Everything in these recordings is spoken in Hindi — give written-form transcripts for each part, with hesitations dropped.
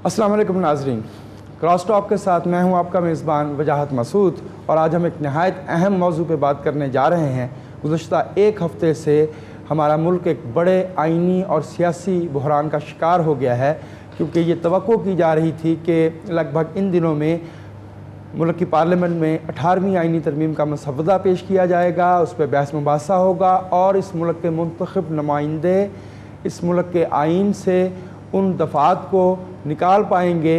अस्सलाम वालेकुम नाज़रीन, क्रॉस टॉक के साथ मैं हूं आपका मेज़बान वजाहत मसूद और आज हम एक नहायत अहम मौजू पे बात करने जा रहे हैं। गुज़श्ता एक हफ़्ते से हमारा मुल्क एक बड़े आइनी और सियासी बहरान का शिकार हो गया है, क्योंकि ये तवक्को की जा रही थी कि लगभग इन दिनों में मुल्क की पार्लियामेंट में 18वीं आइनी तरमीम का मसवदा पेश किया जाएगा, उस पर बहस मुबासा होगा और इस मुल्क के मुंतखब नुमाइंदे इस मुल्क के आइन से उन दफ़ात को निकाल पाएंगे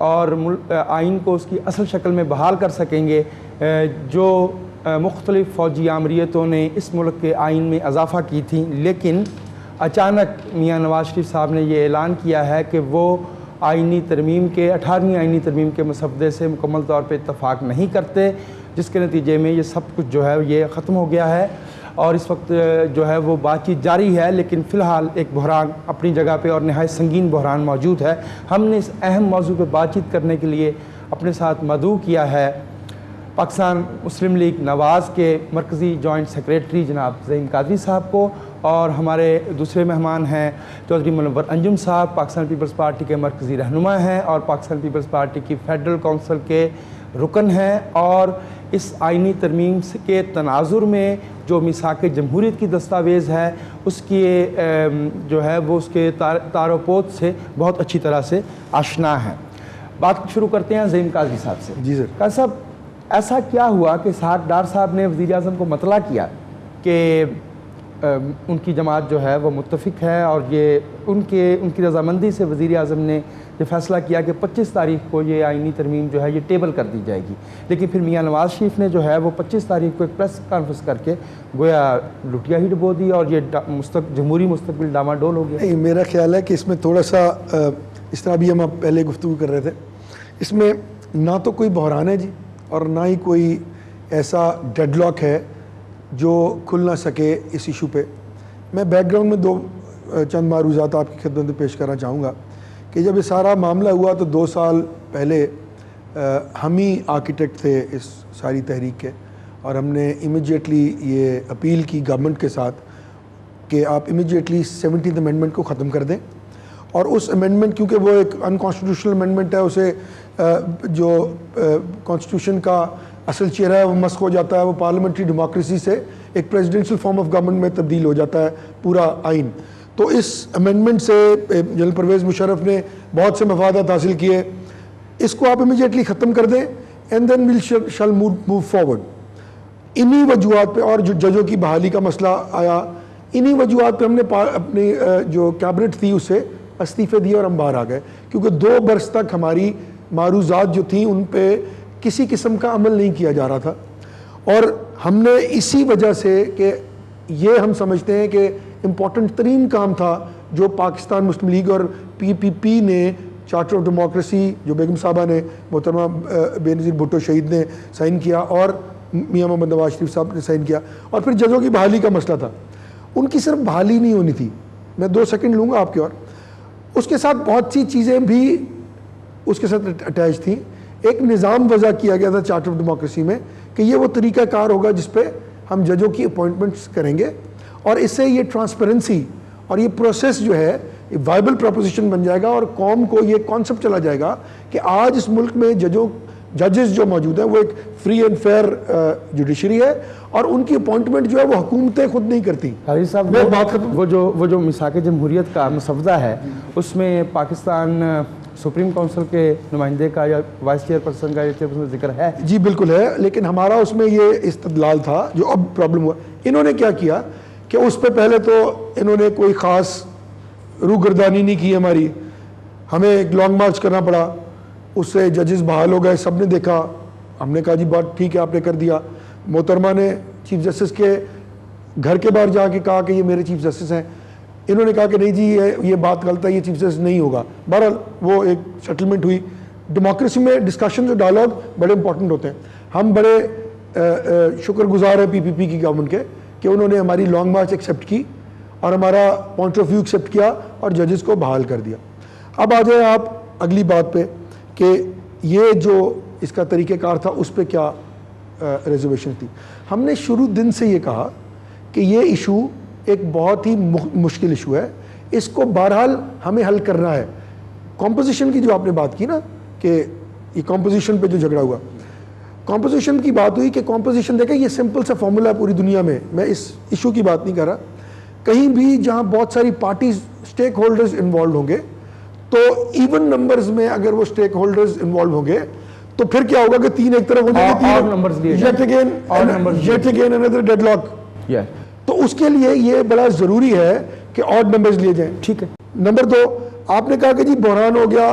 और आइन को उसकी असल शक्ल में बहाल कर सकेंगे जो मुख्तलिफ़ फ़ौजी आमरीतों ने इस मुल्क के आइन में इजाफ़ा की थी। लेकिन अचानक मियाँ नवाज़ शरीफ साहब ने ये ऐलान किया है कि वो आइनी तरमीम के 18वीं आइनी तरमीम के मसवदे से मुकम्मल तौर पर इत्तफ़ाक़ नहीं करते, जिसके नतीजे में ये सब कुछ जो है ये ख़त्म हो गया है और इस वक्त जो है वो बातचीत जारी है। लेकिन फ़िलहाल एक बहरान अपनी जगह पे और नहायत संगीन बहरान मौजूद है। हमने इस अहम मौजू पे बातचीत करने के लिए अपने साथ मदऊ किया है पाकिस्तान मुस्लिम लीग नवाज़ के मरकज़ी जॉइंट सेक्रेटरी जनाब ज़हीन कादरी साहब को, और हमारे दूसरे मेहमान हैं चौधरी मुनव्वर अंजुम साहब, पाकिस्तान पीपल्स पार्टी के मरकज़ी रहनुमा हैं और पाकिस्तान पीपल्स पार्टी की फेडरल कौंसिल के रुकन हैं। और इस आइनी तरमीम के तनाजुर में जो मिसाक जमहूरियत की दस्तावेज़ है उसकी जो है वो उसके तारोपोत से बहुत अच्छी तरह से आशना है। बात शुरू करते हैं ज़हीन कादरी साहब से। जी सर। कादरी साहब, ऐसा क्या हुआ कि साद डार साहब ने वज़ीर आज़म को मतला किया कि उनकी जमात जो है वो मुत्तफ़िक है और ये उनकी रज़ामंदी से वज़ीर आज़म ने ये फ़ैसला किया कि 25 तारीख को ये आइनी तरमीम जो है ये टेबल कर दी जाएगी। लेकिन फिर मियाँ नवाज़ शरीफ ने जो है वो 25 तारीख को एक प्रेस कॉन्फ्रेंस करके गोया लुटिया ही डुबो दी और ये जमहूरी मुस्तकबिल डामाडोल हो गया। नहीं, मेरा ख्याल है कि इसमें थोड़ा सा इस तरह भी हम पहले गुफ्तगू कर रहे थे, इसमें ना तो कोई बहरान है जी और ना ही कोई ऐसा डेडलॉक है जो खुल ना सके इस इशू पे। मैं बैकग्राउंड में चंद मारूज़ात आपकी खिदमत में पेश करना चाहूँगा कि जब ये सारा मामला हुआ तो 2 साल पहले हम ही आर्किटेक्ट थे इस सारी तहरीक के, और हमने इमीडिएटली ये अपील की गवर्नमेंट के साथ कि आप इमीडिएटली 17th अमेंडमेंट को ख़त्म कर दें। और उस अमेंडमेंट, क्योंकि वो एक अनकॉन्स्टिट्यूशनल अमेंडमेंट है, उसे जो कॉन्स्टिट्यूशन का असल चेहरा है वो मस्क हो जाता है, वो पार्लियामेंट्री डेमोक्रेसी से एक प्रेसिडेंशियल फॉर्म ऑफ गवर्नमेंट में तब्दील हो जाता है पूरा आइन। तो इस अमेंडमेंट से जनरल परवेज़ मुशर्रफ ने बहुत से मफादात हासिल किए। इसको आप इमीडिएटली ख़त्म कर दें and then will shall move forward. इन्हीं वजूहात पे, और जो जजों की बहाली का मसला आया, इन्हीं वजूहात पे हमने अपनी जो कैबिनेट थी उसे इस्तीफ़े दिए और हम बाहर आ गए, क्योंकि 2 बरस तक हमारी मारूज़ात जो थी उन पे किसी किस्म का अमल नहीं किया जा रहा था। और हमने इसी वजह से कि ये हम समझते हैं कि इम्पॉर्टेंट तरीन काम था जो पाकिस्तान मुस्लिम लीग और PPP ने चार्टर ऑफ डेमोक्रेसी जो बेगम साहबा ने, मोहतरमा बेनज़ीर भुट्टो शहीद ने साइन किया और मियाँ मोहम्मद नवाज शरीफ साहब ने साइन किया, और फिर जजों की बहाली का मसला था। उनकी सिर्फ बहाली नहीं होनी थी, मैं 2 सेकंड लूँगा आपके, और उसके साथ बहुत सी चीज़ें भी उसके साथ अटैच थी। एक निज़ाम वज़ा किया गया था चार्टर ऑफ डेमोक्रेसी में कि ये वो तरीक़ाकार होगा जिस पे हम जजों की अपॉइंटमेंट्स करेंगे, और इससे ये ट्रांसपेरेंसी और ये प्रोसेस जो है ये वाइबल प्रोपोजिशन बन जाएगा और कौम को ये कॉन्सेप्ट चला जाएगा कि आज इस मुल्क में जजेस जो मौजूद हैं वो एक फ्री एंड फेयर जुडिशरी है और उनकी अपॉइंटमेंट जो है वो हुकूमतें खुद नहीं करती। कादरी साहब, वो जो मिसाक जमहूरियत का मसवदा है उसमें पाकिस्तान सुप्रीम काउंसिल के नुमाइंदे का या वाइस चेयरपर्सन का उसमें जिक्र है? जी बिल्कुल है, लेकिन हमारा उसमें ये इस्तदलाल था जो अब प्रॉब्लम हुआ। इन्होंने क्या किया कि उस पर पहले तो इन्होंने कोई ख़ास रूगर्दानी नहीं की हमारी, हमें एक लॉन्ग मार्च करना पड़ा, उससे जजेस बहाल हो गए, सब ने देखा, हमने कहा जी बात ठीक है आपने कर दिया। मोहतरमा ने चीफ जस्टिस के घर के बाहर जाके कहा कि ये मेरे चीफ जस्टिस हैं, इन्होंने कहा कि नहीं जी ये बात गलत है, ये चीफ जस्टिस नहीं होगा। बहरहाल वो एक सेटलमेंट हुई। डेमोक्रेसी में डिस्कशन जो डायलॉग बड़े इंपॉर्टेंट होते हैं। हम बड़े शुक्रगुजार हैं PPP की गवर्नमेंट के कि उन्होंने हमारी लॉन्ग मार्च एक्सेप्ट की और हमारा पॉइंट ऑफ व्यू एक्सेप्ट किया और जजेस को बहाल कर दिया। अब आ जाए आप अगली बात पे कि ये जो इसका तरीक़ेकार था उस पर क्या रिजर्वेशन थी। हमने शुरू दिन से ये कहा कि ये इशू एक बहुत ही मुश्किल इशू है, इसको बहरहाल हमें हल करना है। कॉम्पोजिशन की जो आपने बात की ना कि ये कॉम्पोजिशन पे जो झगड़ा हुआ, कॉम्पोजिशन की बात हुई कि कॉम्पोजिशन देखें ये सिंपल सा फॉर्मूला है पूरी दुनिया में, मैं इस इशू की बात नहीं कर रहा, कहीं भी जहां बहुत सारी पार्टी स्टेक होल्डर्स इन्वॉल्व होंगे तो इवन नंबर्स में अगर वो स्टेक होल्डर्स इन्वॉल्व होंगे तो फिर क्या होगा कि 3 एक तरफ हो जाएंगे, और नंबर्स लिए yet again another deadlock। तो उसके लिए ये बड़ा जरूरी है कि ऑड नंबर्स लिए जाएं। ठीक है। नंबर 2, आपने कहा कि जी बहरान हो गया,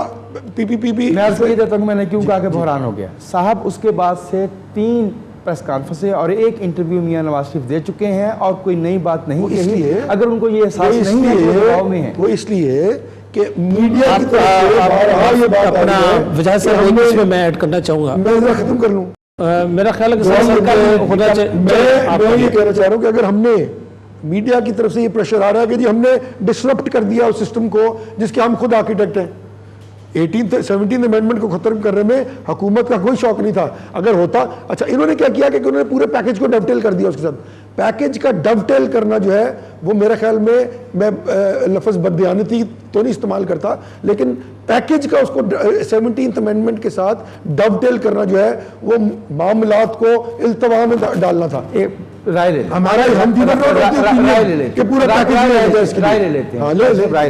पीपीपी। मैं अर्ज ये देता हूं मैंने क्यों कहा कि बहरान हो गया साहब, उसके बाद से 3 प्रेस कॉन्फ्रेंस और 1 इंटरव्यू मियां नवाज शरीफ दे चुके हैं और कोई नई बात नहीं कही। अगर उनको ये एहसास नहीं है कि वो दबाव में है, वो इसलिए कि मीडिया की तरफ ये बात अपना वजह से इसमें मैं ऐड करना चाहूँगा, मैं जरा खत्म कर लूँ। मेरा ख्याल है कि सरकार होना चाहिए। मैं ये कहना चाह रहा हूँ कि अगर हमने मीडिया की तरफ से ये प्रेशर आ रहा है कि जी हमने डिसरप्ट कर दिया उस सिस्टम को जिसके हम खुद आर्किटेक्ट हैं, 17th अमेंडमेंट को खत्म करने में हुकूमत का कोई शौक नहीं था। अगर होता, अच्छा इन्होंने क्या किया कि उन्होंने पूरे पैकेज को डवटेल कर दिया उसके साथ। पैकेज का डवटेल करना जो है वो मेरे ख्याल में, मैं लफ्ज़ बददियानती तो नहीं इस्तेमाल करता, लेकिन पैकेज का उसको 17th अमेंडमेंट के साथ डवटेल करना जो है वो मामलात को इल्तवा में डालना था। राय ले हमारा राय ले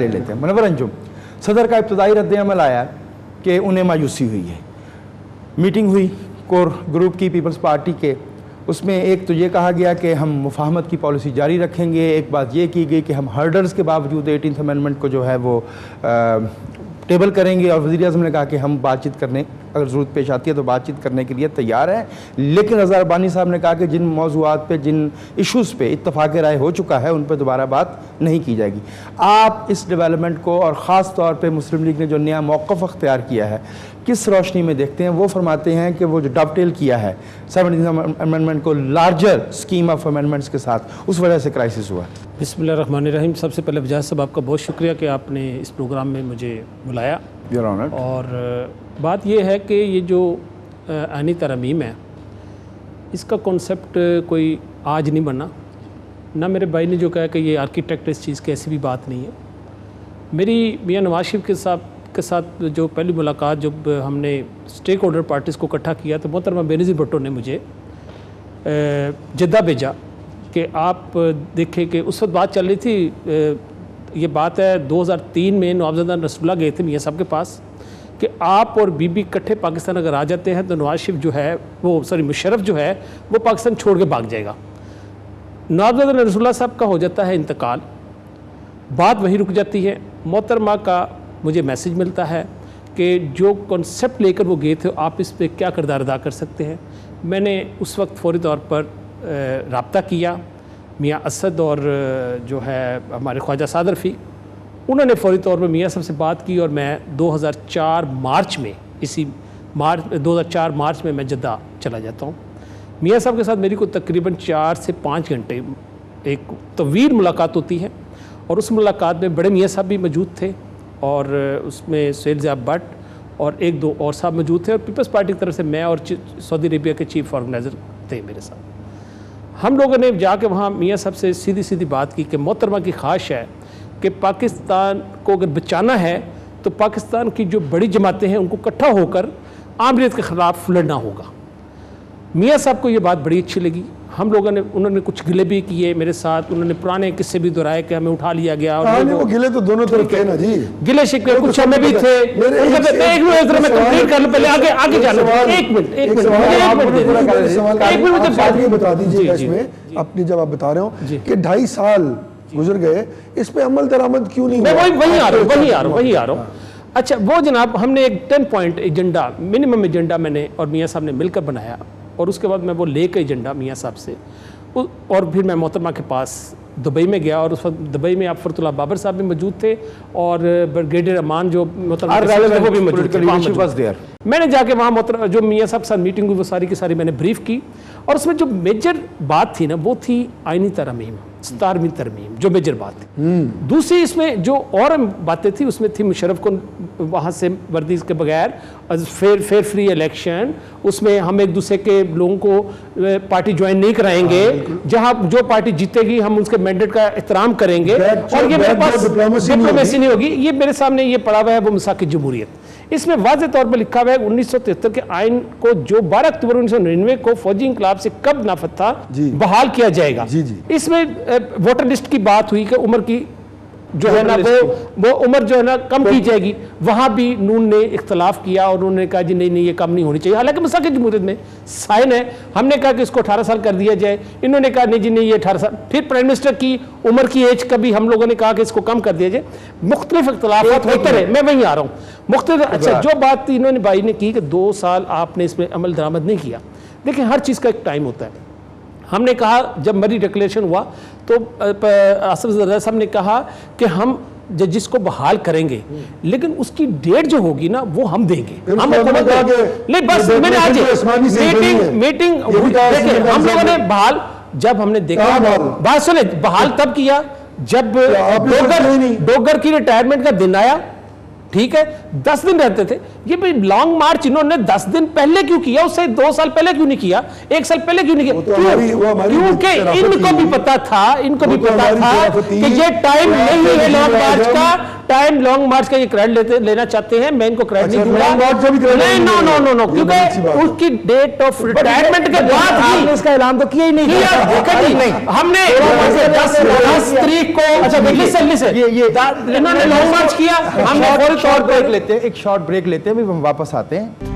लेते हैं। मुनव्वर अंजुम, सदर का इब्तदाई रद्द-ए-अमल आया कि उन्हें मायूसी हुई है। मीटिंग हुई कोर ग्रुप की पीपल्स पार्टी के, उसमें एक तो ये कहा गया कि हम मुफाहमत की पॉलिसी जारी रखेंगे, एक बात ये की गई कि हम हर्डर्स के बावजूद 18th अमेंडमेंट को जो है वो टेबल करेंगे, और वज़ीर आज़म ने कहा कि हम बातचीत करने, अगर ज़रूरत पेश आती है तो बातचीत करने के लिए तैयार हैं। लेकिन रज़ा रब्बानी साहब ने कहा कि जिन मौज़ूआत पे, जिन इशूज़ पे इत्तफ़ाक़ राय हो चुका है उन पर दोबारा बात नहीं की जाएगी। आप इस डेवलपमेंट को और ख़ास तौर पे मुस्लिम लीग ने जो नया मौक़िफ़ अख्तियार किया है किस रोशनी में देखते हैं? वो फरमाते हैं कि वो जो डवटेल किया है 17th अमेंडमेंट को लार्जर स्कीम ऑफ अमेंडमेंट्स के साथ, उस वजह से क्राइसिस हुआ। बिस्मिल्लाहिर्रहमानिर्रहीम। सबसे पहले वजाहत साहब आपका बहुत शुक्रिया कि आपने इस प्रोग्राम में मुझे बुलाया। और बात यह है कि ये जो आईनी तरमीम है इसका कॉन्सेप्ट कोई आज नहीं बना, ना मेरे भाई ने जो कहा कि ये आर्किटेक्ट इस चीज़ की, ऐसी भी बात नहीं है। मेरी मियां नवाज शरीफ के साथ जो पहली मुलाकात जब हमने स्टेक होल्डर पार्टीज़ को इकट्ठा किया तो मोहतरमा बेनज़ीर भुट्टो ने मुझे जद्दा भेजा कि आप देखें कि उस वक्त बात चल रही थी, ये बात है 2003 में नवाबजादा नसरुल्लाह गए थे मियां साहब के पास कि आप और बीबी इकट्ठे पाकिस्तान अगर आ जाते हैं तो नवाज शरीफ जो है वो, सॉरी मुशर्रफ जो है वो पाकिस्तान छोड़ के भाग जाएगा। नवाबजादा नसरुल्लाह साहब का हो जाता है इंतकाल, बात वहीं रुक जाती है। मोहतरमा का मुझे मैसेज मिलता है कि जो कॉन्सेप्ट लेकर वो गए थे आप इस पर क्या किरदार अदा कर सकते हैं। मैंने उस वक्त फौरी तौर पर रब्ता किया मियाँ असद और जो है हमारे ख्वाजा साद रफ़ी, उन्होंने फौरी तौर पर मियाँ साहब से बात की और मैं 2004 मार्च में, इसी 2004 मार्च में मैं जद्दा चला जाता हूँ। मियाँ साहब के साथ मेरी को तकरीबन 4 से 5 घंटे एक तवील मुलाकात होती है और उस मुलाकात में बड़े मियाँ साहब भी मौजूद थे और उसमें सुहेल ज़िया भट्ट और 1-2 और साहब मौजूद थे और पीपल्स पार्टी की तरफ से मैं और सऊदी अरेबिया के चीफ ऑर्गेनाइज़र थे मेरे साथ। हम लोगों ने जाके वहाँ मियाँ साहब से सीधी सीधी बात की कि मोहतरमा की ख्वाहिश है कि पाकिस्तान को अगर बचाना है तो पाकिस्तान की जो बड़ी जमातें हैं उनको इकट्ठा होकर आमरीत के ख़िलाफ़ लड़ना होगा। मियाँ साहब को ये बात बड़ी अच्छी लगी। हम लोगों ने, उन्होंने कुछ गिले भी किए मेरे साथ, उन्होंने पुराने किस्से भी दोहराए कि हमें उठा लिया गया और वो गिले तो दोनों तरफ थे ना जी, गिले शिकवे कुछ हमें भी थे। एक मिनट मैं कंप्लीट कर लूं, पहले आगे जाना, एक मिनट बता दीजिएगा इसमें अपनी, जब आप बता रहे हो कि 2.5 साल गुजर गए, इस पे अमल दरामद क्यों नहीं? मैं वही आ रहा हूँ। अच्छा, वो जनाब हमने एक 10 पॉइंट एजेंडा, मिनिमम एजेंडा मैंने और मियाँ साहब ने मिलकर बनाया और उसके बाद मैं वो लेकर एजेंडा मियाँ साहब से, और फिर मैं मोहतरमा के पास दुबई में गया और उस वक्त दुबई में आप फरतुल्लाह बाबर साहब भी मौजूद थे और ब्रिगेडियर अमान जो मोहतरमा वो भी मौजूद थे। मैंने जाके वहाँ मोहतरमा जो मियाँ साहब के साथ मीटिंग हुई वो सारी की सारी मैंने ब्रीफ की और उसमें जो मेजर बात थी ना वो थी आईनी तरमीम। 17वीं तरमीम, जो मेजर बात थी। दूसरी इसमें जो और बातें थी उसमें थी मुशर्रफ को वहाँ से वर्दी के बगैर फेयर फ्री इलेक्शन, उसमें हम एक दूसरे के लोगों को पार्टी ज्वाइन नहीं कराएंगे, जहाँ जो पार्टी जीतेगी हम उसके मैंडेट का एहतराम करेंगे, और ये मेरे पास डिप्लोमेसी नहीं होगी। ये मेरे सामने ये पड़ा हुआ है वो मिसाक जमहूरियत। इसमें वाज़ेह तौर पर लिखा हुआ है 1973 के आइन को जो 12 अक्टूबर 1999 को फौजी इंकलाब से कब नाफद था बहाल किया जाएगा। इसमें वोटर लिस्ट की बात हुई कि उम्र की जो है ना वो उम्र जो है ना कम की जाएगी, वहां भी नून ने इख्तलाफ किया और उन्होंने कहा जी नहीं ये कम नहीं होनी चाहिए, हालांकि मिसाक जमहूरियत में साइन है। हमने कहा कि इसको 18 साल कर दिया जाए, इन्होंने कहा नहीं जी नहीं ये 18 साल। फिर प्राइम मिनिस्टर की उम्र की एज का भी हम लोगों ने कहा कि इसको कम कर दिया जाए। मुख्तलिफ इख्तलाफात होते रहे, मैं वहीं आ रहा हूँ मुख्तलिफ। अच्छा, जो बात इन्होंने भाई ने की कि 2 साल आपने इसमें अमल दरामद नहीं किया, देखिए हर चीज़ का एक टाइम होता है। हमने कहा जब मरी डिक्लेरेशन हुआ तो आसिफ ज़रदारी साहब ने कहा कि हम जजिस को बहाल करेंगे, लेकिन उसकी डेट जो होगी ना वो हम देंगे। हम नहीं बस मैंने आज मीटिंग हम लोगों ने बहाल, जब हमने देखा बात सुने, बहाल तब किया जब डोगर की रिटायरमेंट का दिन आया, ठीक है, 10 दिन रहते थे। ये भी लॉन्ग मार्च इन्होंने 10 दिन पहले क्यों किया, उससे 2 साल पहले क्यों नहीं किया, 1 साल पहले क्यों नहीं किया? क्योंकि इनको भी पता था कि ये टाइम नहीं है लॉन्ग मार्च का, टाइम लॉन्ग मार्च का ये क्रेडिट लेना चाहते हैं, मैं इनको क्रेडिट नहीं दूंगा। नहीं, नो, क्योंकि उसकी डेट ऑफ रिटायरमेंट के बाद ही इसका ऐलान तो किया ही नहीं किया। हमने 10 तारीख को, अच्छा इन्होंने लॉन्ग मार्च किया, हमने शॉर्ट ब्रेक लेते हैं, एक शॉर्ट ब्रेक लेते हैं, अभी हम वापस आते हैं।